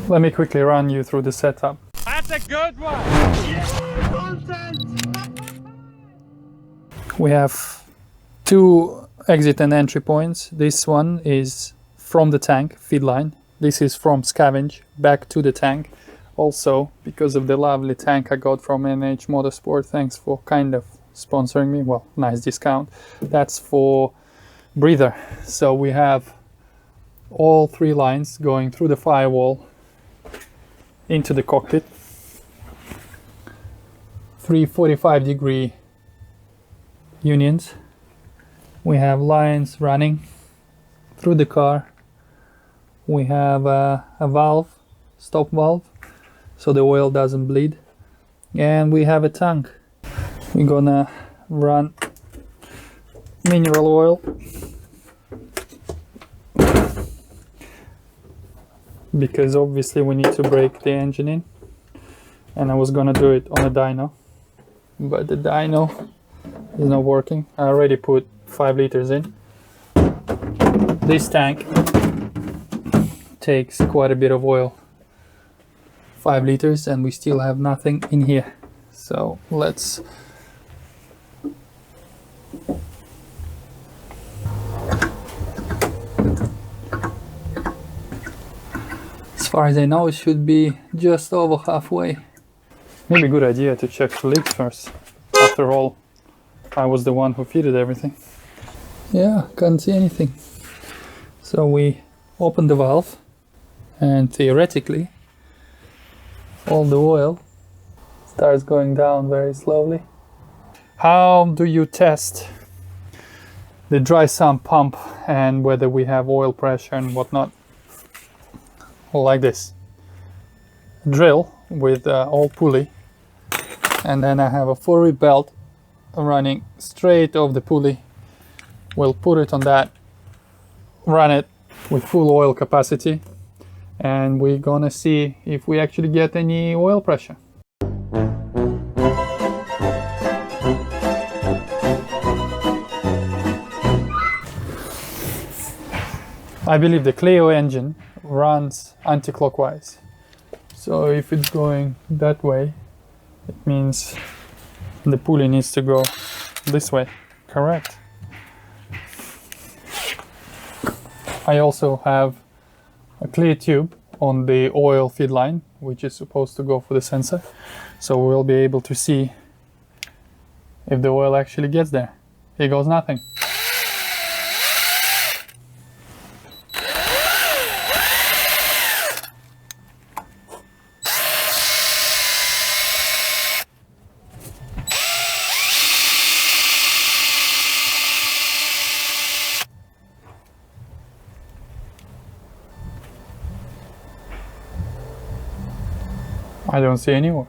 Let me quickly run you through the setup. That's a good one! Yeah, content! We have two exit and entry points. This one is from the tank, feed line. This is from scavenge back to the tank. Also, because of the lovely tank I got from NH Motorsport, thanks for kind of sponsoring me, well, nice discount. That's for breather. So we have all three lines going through the firewall into the cockpit. 345-degree unions. We have lines running through the car. We have a valve, stop valve, so the oil doesn't bleed. And we have a tank. We're gonna run mineral oil because obviously we need to break the engine in, and I was gonna do it on a dyno, but the dyno is not working. I already put 5 liters in. This tank takes quite a bit of oil, 5 liters, and we still have nothing in here. So let's as far as I know, it should be just over halfway. Maybe a good idea to check the leaks first. After all, I was the one who fitted everything. Yeah, can't see anything. So we open the valve, and theoretically all the oil starts going down very slowly. How do you test the dry sump pump and whether we have oil pressure and whatnot? Like this. Drill with old pulley, and then I have a 4-rib belt running straight off the pulley. We'll put it on that, run it with full oil capacity, and we're gonna see if we actually get any oil pressure. I believe the Clio engine runs anti-clockwise, so if it's going that way, it means the pulley needs to go this way. Correct. I also have a clear tube on the oil feed line, which is supposed to go for the sensor, so we'll be able to see if the oil actually gets there. Here goes nothing. I don't see any oil.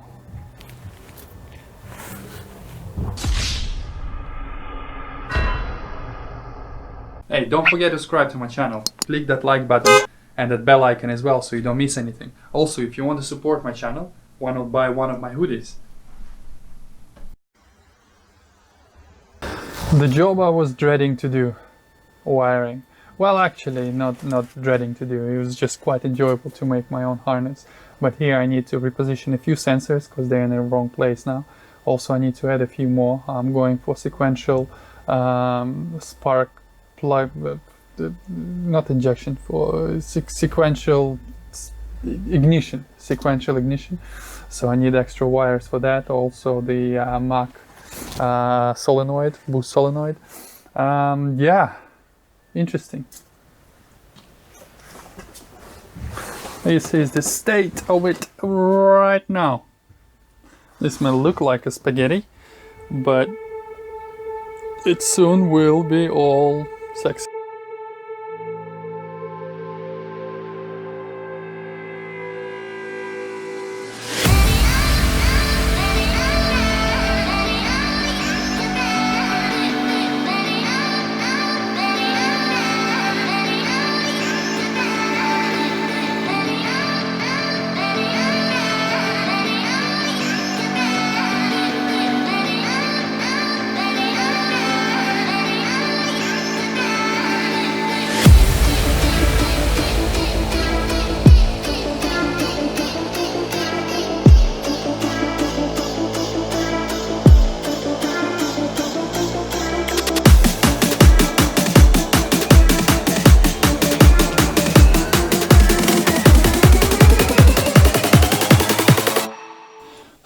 Hey, don't forget to subscribe to my channel. Click that like button and that bell icon as well so you don't miss anything. Also, if you want to support my channel, why not buy one of my hoodies? The job I was dreading to do, wiring. Well, actually, not dreading to do. It was just quite enjoyable to make my own harness. But here I need to reposition a few sensors because they're in the wrong place now. Also, I need to add a few more. I'm going for sequential spark plug, not injection, for sequential ignition. Sequential ignition. So I need extra wires for that. Also the Mach solenoid, boost solenoid. Yeah, interesting. This is the state of it right now. This may look like a spaghetti, but it soon will be all sexy.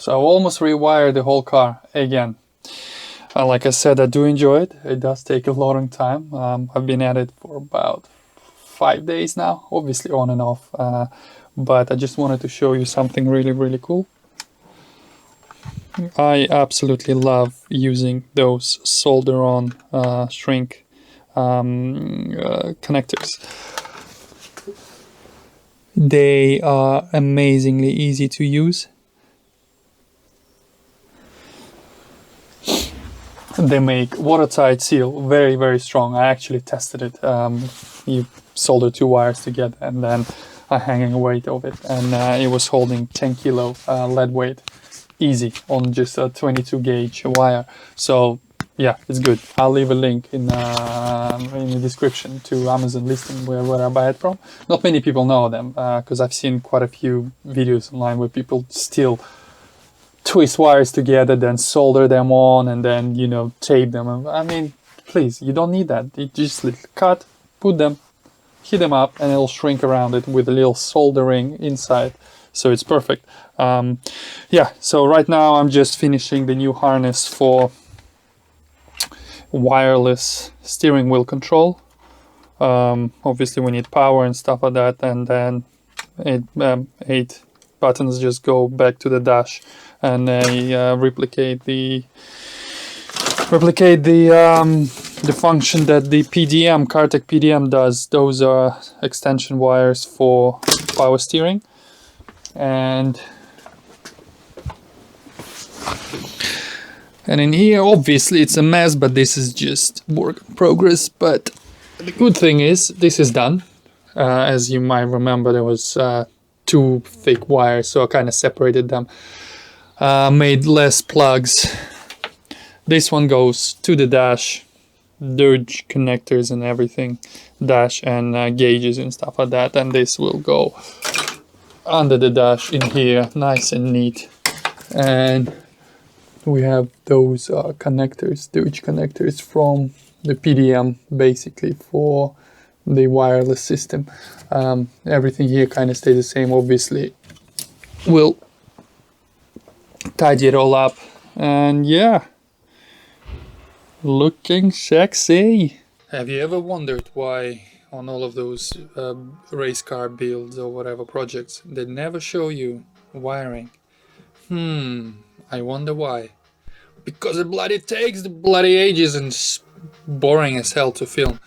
So I almost rewired the whole car again. Like I said, I do enjoy it. It does take a long time. I've been at it for about 5 days now, obviously on and off. But I just wanted to show you something really cool. I absolutely love using those solder-on shrink connectors. They are amazingly easy to use. They make watertight seal very strong. I actually tested it. You solder 2 wires together and then a hanging weight of it, and it was holding 10 kilo lead weight easy on just a 22 gauge wire. So yeah, it's good. I'll leave a link in the description to Amazon listing where I buy it from. Not many people know them because I've seen quite a few videos online where people still twist wires together, then solder them on, and then, you know, tape them. I mean, please, you don't need that. You just cut, put them, heat them up, and it'll shrink around it with a little soldering inside. So it's perfect. Yeah, so right now I'm just finishing the new harness for wireless steering wheel control. Obviously we need power and stuff like that, and then 8 buttons just go back to the dash, and they replicate the function that the PDM, CarTech PDM does. Those are extension wires for power steering. And in here, obviously it's a mess, but this is just work in progress. But the good thing is this is done. As you might remember, there was 2 thick wires, so I kind of separated them, made less plugs. This one goes to the dash, dirge connectors and everything, dash and gauges and stuff like that, and this will go under the dash in here, nice and neat. And we have those connectors, dirge connectors from the PDM, basically for the wireless system. Everything here kind of stays the same. Obviously we'll tidy it all up, and yeah, looking sexy. Have you ever wondered why on all of those race car builds or whatever projects they never show you wiring? I wonder why. Because it bloody takes the bloody ages and it's boring as hell to film.